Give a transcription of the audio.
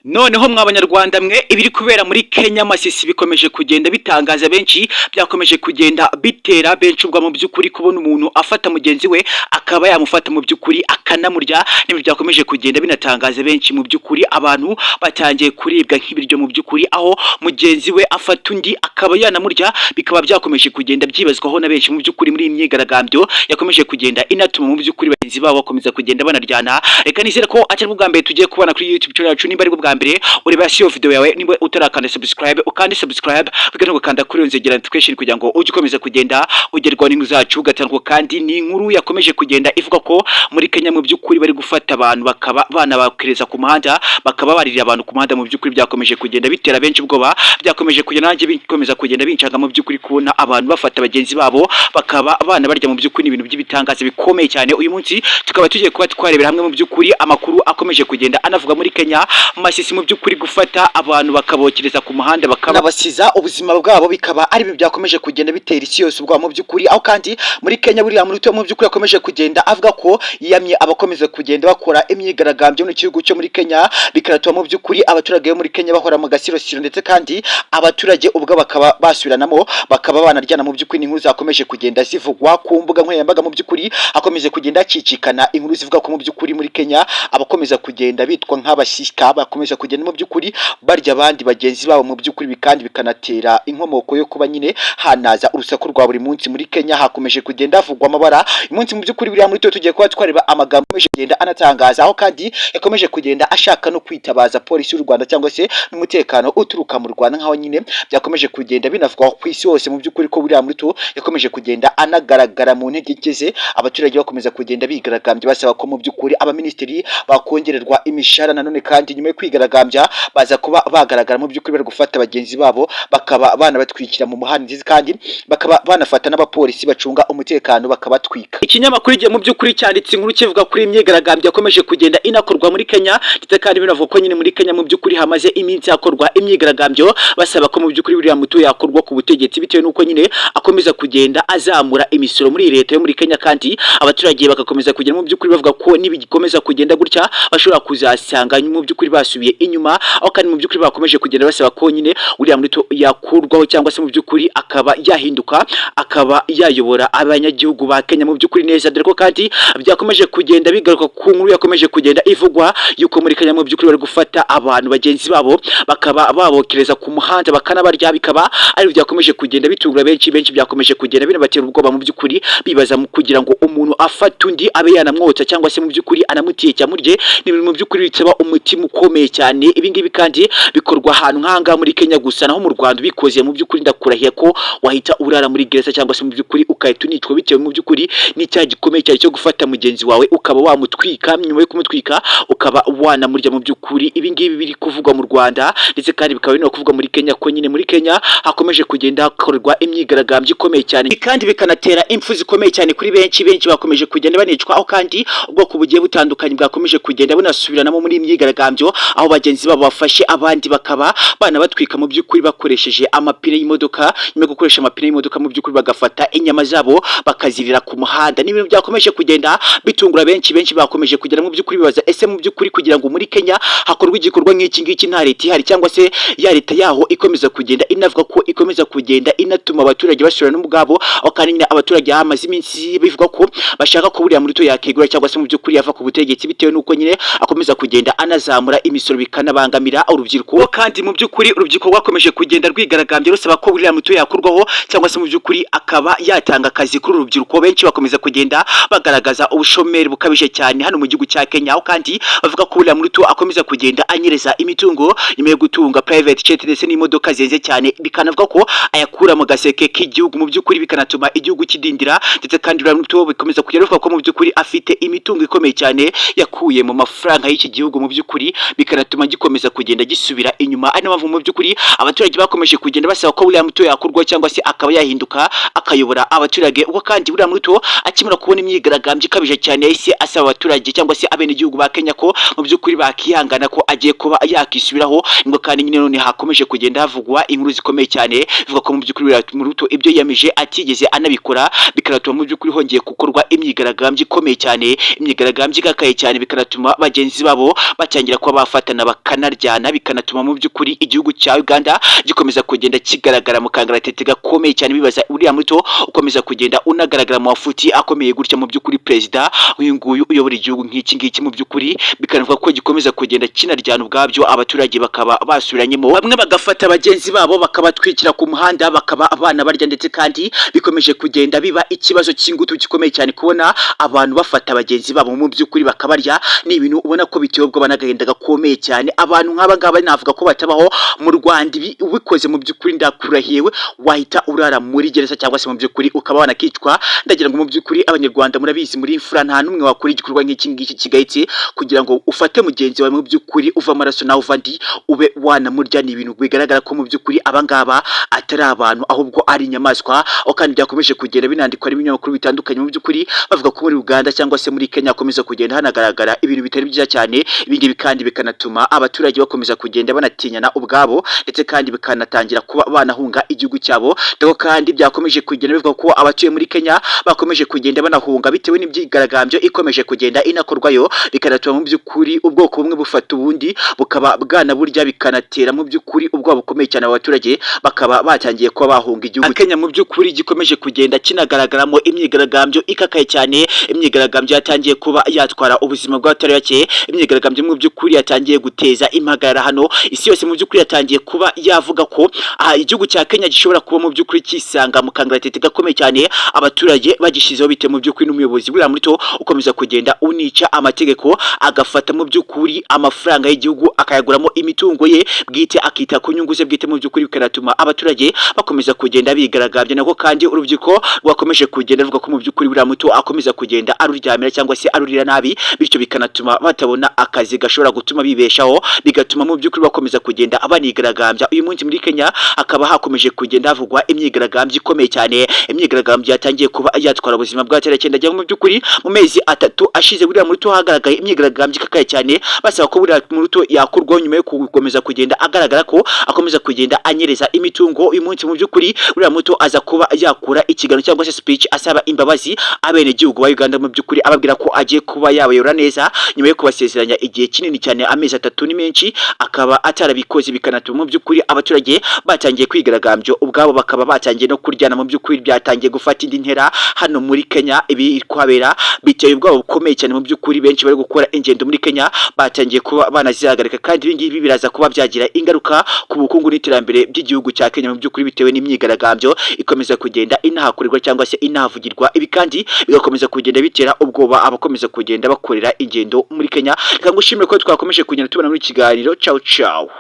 Noneho mw'abanyarwanda mwe ibiri kubera muri Kenya Masisi bikomeje kugenda bitangaza benshi, byakomeje kugenda bitera benshi ubwa mu by'ukuri kubona umuntu afata mugenzi we akaba yamufata mu by'ukuri akanamurya, n'ibyo byakomeje kugenda binatangaza benshi mu by'ukuri, abantu batangiye kuribwa nk'ibiryo mu by'ukuri, aho mugenzi we afata undi akaba yanamurya, bikaba byakomeje kugenda byibazwaho na benshi mu by'ukuri muri iyi myigaragambyo yakomeje kugenda inatuma mu by'ukuri bagenzi babo bakomeza kugenda banaryana. Reka nizere ko atari bwa mbere tugiye kubona kuri YouTube channel yacu, nimba ari bwa mbere ureba iyo video yawe, nimba utarakanda subscribe ukande subscribe, bigana gukanda kuri nzegera notification kugira ngo ujye ukomeza kugenda ugerwa n'inkuru zacu gatandukanye. Kandi ni inkuru yakomeje kugenda ivuga ko muri Kenya mu by'ukuri bari gufata abantu bakaba banabakereza ku muhanda, bakaba barira abantu ku muhanda. Mu by'ukuri byakomeje kugenda bitera benshi ubwoba, byakomeje kugenda nanjye bikomeza kugenda bincanga mu by'ukuri kubona abantu bafata bagenzi babo bakaba bana barya. Mu by'ukuri ibintu by'ibitangaza bikomeye cyane. Uyu munsi tukaba tugiye kuba twarebera hamwe mu by'ukuri amakuru akomeje kugenda anavuga muri Kenya Masisi, mu by'ukuri gufata abantu bakabokereza ku muhanda bakabasiza ubuzima bwabo, bikaba ari ibintu byakomeje kugenda bitera isi yose ubwoba mu by'ukuri. Aho kandi muri Kenya buriya muri mu by'ukuri akomeje kugenda avuga ko yamye abakomeza kugenda bakora imyigaragambyo mu gihugu cyo muri Kenya, bikaratuma mu by'ukuri abaturage bo muri Kenya bahora mu gasirosiro, ndetse kandi abaturage ubwo bakaba basubiranamo bakaba banaryana. Mu by'ukuri inkuru zakomeje kugenda zivugwa ku mbuga nkoranyambaga, mu by'ukuri akomeze kugenda acicikana inkuru zivuga ko mu by'ukuri muri Kenya abakomeza kugenda bitwa nk'abashyika bakomeza kugenda mu by'ukuri barya abandi bagenzi babo, mu by'ukuri kandi bikanatera inkomoko yo kuba nyine hanaza urusaku rwa buri munsi muri Kenya. Hakomeje kugenda havugwa amabara umunsi mu by'ukuri buriya muri tugiye kuba twareba amagambo akomeje kugenda anatangaza, aho kandi yakomeje kugenda ashaka no kwitabaza polisi y'u Rwanda cyangwa se n'umutekano uturuka mu Rwanda, nkaho nyine byakomeje kugenda binavugwa ku isi yose mu by'ukuri ko buriya muri yakomeje kugenda anagaragara mu ntege nke ze, abaturage bakomeza kugenda bigaragambya basaba ko mu by'ukuri abaminisitiri bakongererwa imishahara. Nanone kandi nyuma yo kwigaragambya baza kuba bagaragara mu by'ukuri bari gufata bagenzi babo bakaba banabatwikira mu muhanda, kandi bakaba banafata n'abapolisi bacunga umutekano bakabatwika. Ikinyamakuru igihe mu by'ukuri cyanditse inkuru kivuga kuri imyigaragambyo yakomeje kugenda inakorwa muri Kenya, ndetse kandi binavuga ko nyine muri Kenya mu by'ukuri hamaze iminsi hakorwa imyigaragambyo basaba ko mu by'ukuri buriya muto yakorwa ku butegetsi, bitewe n'uko nyine akomeza kugenda azamura imisoro muri leta yo muri Kenya, kandi abaturage bagakomeza kugenda mu by'ukuri bavuga ko nibigikomeza kugenda gutya bashobora kuzasanga mu by'ukuri basubiye inyuma. Aho kandi mu by'ukuri bakomeje kugenda basaba ko nyine uriya muto yakurwaho, cyangwa se mu by'ukuri akaba yahinduka akaba yayobora abanyagihugu ba Kenya mu by'ukuri neza, dore ko kandi byakomeje kugenda bigaruka ku nkuru yakomeje kugenda ivugwa yuko muri Kenya mu by'ukuri bari gufata abantu bagenzi babo bakaba babokereza ku muhanda bakanabarya, bikaba ari byakomeje kugenda bitungura benshi byakomeje kugenda binabatera ubwoba mu by'ukuri, bibaza kugira ngo umuntu afata undi abe yanamwotsa cyangwa se mu by'ukuri anamutiye cyamurye, ni ibintu mu by'ukuri bitaba umutima ukomeye cyane. Ibi ngibi kandi bikorwa ahantu nk'ahangaha muri Kenya gusa, naho mu Rwanda ubikoze mu by'ukuri ndakurahiye ko wahita urara muri gereza, cyangwa se mu by'ukuri ukahita unicwa, bitewe mu by'ukuri n'icyaha gikomeye cyane cyo gufata mugenzi wawe ukaba wamutwika, nyuma yo kumutwika ukaba wanamurya. Mu by'ukuri ibi ngibi biri kuvugwa mu Rwanda, ndetse kandi bikaba bino kuvugwa muri Kenya, ko nyine muri Kenya hakomeje kugenda hakorwa imyigaragambyo ikomeye cyane, kandi bikanatera impfu zikomeye cyane kuri benshi bakomeje kugenda banicwa. Aho kandi ubwoko bugiye butandukanye bwakomeje kugenda bunasubiranamo muri imyigaragambyo, aho bagenzi babo bafashe abandi bakaba banabatwika mu by'ukuri bakoresheje amapine y'imodoka. Nyuma yo gukoresha amapine y'imodoka mu by'ukuri bagafata inyama zabo bakazirira ku muhanda. Ni ibintu byakomeje kugenda bitungura benshi bakomeje kugera mu by'ukuri bibaza, ese mu by'ukuri kugira ngo muri Kenya hakorwe igikorwa nk'iki ngiki nta leta ihari, cyangwa se ya leta yaho ikomeza kugenda inavuga ko ikomeza kugenda inatuma abaturage basubirana ubwabo, aho kandi abaturage hamaze iminsi bivuga ko bashaka ko buriya muri yakigura, cyangwa se mu by'ukuri yava ku butegetsi, bitewe n'uko nyine akomeza kugenda anazamura imisoro bikanabangamira urubyiruko. Kandi mu by'ukuri urubyiruko rwakomeje kugenda rwigaragambya rusaba ko buriya muto yakurwaho, cyangwa se mu by'ukuri akaba yatanga akazi kuri urubyiruko. Benshi bakomeza kugenda bagaragaza ubushomeri bukabije cyane hano mu gihugu cya Kenya, aho kandi bavuga ko buriya muto akomeza kugenda anyereza imitungo nyuma yo gutunga private jet ndetse n'imodoka zenze cyane, bikanavuga ko ayakura mu gaseke k'igihugu, mu by'ukuri bikanatuma igihugu kidindira. Ndetse kandi buriya muto bikomeza kugenda bivuga ko mu by'ukuri afite imitungo ikomeye cyane yakuye mu mafaranga y'iki gihugu, mu by'ukuri bikanatuma gikomeza kugenda gisubira inyuma. Ari mpamvu mu by'ukuri abaturage bakomeje kugenda basaba ko buriya muto yakurwa, cyangwa se akaba yahinduka akayobora abaturage. Ubwo kandi buriya muto akimara kubona imyigaragambyo ikabije cyane, yahise asaba abaturage cyangwa se abenegihugu ba Kenya ko mu by'ukuri bakihangana ko agiye kuba yakisubiraho. Ngo kandi nyine none hakomeje kugenda havugwa inkuru zikomeye cyane bivuga ko mu by'ukuri buriya muto ibyo yamije atigeze anabikora, bikanatuma mu by'ukuri hongeye gukorwa imyigaragambyo ikomeye cyane, imyigaragambyo igakaye cyane, bikanatuma bagenzi babo batangira kuba bafata bagasebanya bakanaryana bikanatuma mu by'ukuri igihugu cya Uganda gikomeza kugenda kigaragara mu kangaratete gakomeye cyane bibaza uriya muto ukomeza kugenda unagaragara mu mafuti akomeye gutya mu by'ukuri perezida uyu nguyu uyobora igihugu nk'iki ngiki mu by'ukuri bikanavuga ko gikomeza kugenda kinaryana ubwabyo abaturage bakaba basubiranyemo bamwe bagafata bagenzi babo bakabatwikira ku muhanda bakaba abana barya ndetse kandi bikomeje kugenda biba ikibazo cy'ingutu gikomeye cyane kubona abantu bafata bagenzi babo mu by'ukuri bakabarya ni ibintu ubona ko biteye ubwoba n'agahinda gakomeye cyane abantu nk'aba ngaba navuga ko batabaho mu Rwanda ubikoze mu by'ukuri ndakurahiyewe wahita urara muri gereza cyangwa se mu by'ukuri ukaba wanakicwa ndagira ngo mu by'ukuri abanyarwanda murabizi muri imfura nta numwe wakora igikorwa nk'iki ngiki kigayitse kugira ngo ufate mugenzi wawe mu by'ukuri uva amaraso nawe uva ndi ube wanamurya ni ibintu bigaragara ko mu by'ukuri abangaba atari abantu ahubwo ari inyamaswa kandi byakomeje kugenda binandikwa n'ibinyamakuru bitandukanye mu by'ukuri bavuga ko muri Uganda cyangwa se muri Kenya akomeza kugenda hanagaragara ibintu bitari byiza cyane ibingibi kandi bikanatuma abaturage bakomeza kugenda banatinyana ubwabo ndetse kandi bikanatangira kuba banahunga igihugu cyabo doko kandi byakomeje kugenda bivuga ko abatuye muri Kenya bakomeje kugenda banahunga bitewe n'ibyigaragambyo ikomeje kugenda inakorwayo bikanatuma mu by'ukuri ubwoko bumwe bufata ubundi bukaba bwana burya bikanatera mu by'ukuri ubwoba bukomeye cyane abaturage bakaba batangiye kuba bahunga igihugu Kenya mu by'ukuri gikomeje kugenda kinagaragaramo imyigaragambyo ikakaye cyane imyigaragambyo yatangiye kuba yatwara ubuzima bw'abatari bake imyigaragambyo mu by'ukuri yatangiye guteza impagarara hano isi yose mu by'ukuri yatangiye kuba yavuga ko igihugu cya Kenya gishobora kuba mu by'ukuri kisanga mu kangaratete gakomeye cyane abaturage bagishizeho bite mu by'ukuri n'umuyobozi buriya muto ukomeza kugenda unica amategeko agafata mu by'ukuri amafaranga y'igihugu akayaguramo imitungo ye bwite akita ku nyungu ze bwite mu by'ukuri bikanatuma abaturage bakomeza kugenda bigaragambya nako kandi urubyiruko rwakomeje kugenda ruvuga ko mu by'ukuri buriya muto akomeza kugenda aruryamira cyangwa se arurira nabi bityo bikanatuma batabona akazi gashobora gutuma bibeshaho bigatuma mu by'ukuri bakomeza kugenda abanigaragambya uyu munsi muri Kenya akaba hakomeje kugenda havugwa imyigaragambyo ikomeye cyane imyigaragambyo yatangiye kuba yatwara ubuzima bw'abatari cyenda mu by'ukuri mu mezi atatu ashize buriya muto hagaragaye imyigaragambyo ikakaye cyane basaba ko buriya muto yakurwaho nyuma yo gukomeza kugenda agaragara ko akomeza kugenda anyereza imitungo uyu munsi mu by'ukuri buriya muto aza kuba yakura ikiganiro cyangwa se speech asaba imbabazi abene gihugu wa Uganda mu by'ukuri ababwira ko agiye kuba yabayora neza nyuma yo kubasezeranya igihe kinini cyane amezi atatu ni menshi akaba atarabikoze bikanatuma mu by'ukuri abaturage batangiye kwigaragambyo ubwabo bakaba batangiye no kuryana mu by'ukuri byatangiye gufata indi ntera hano muri Kenya ibi kwabera biteye ubwabo bukomeye cyane mu by'ukuri benshi bari gukora ingendo muri Kenya batangiye kuba banazihagarika kandi ibingibi biraza kuba byagira ingaruka ku bukungu n'iterambere by'igihugu cya Kenya mu by'ukuri bitewe n'imyigaragambyo ikomeza kugenda inahakorerwa cyangwa se inahavugirwa ibi kandi bigakomeza kugenda bitera ubwoba abakomeza kugenda bakorera ingendo muri Kenya reka ngushimire ko twakomeje kugenda tubona muri kiganiro ciao ciao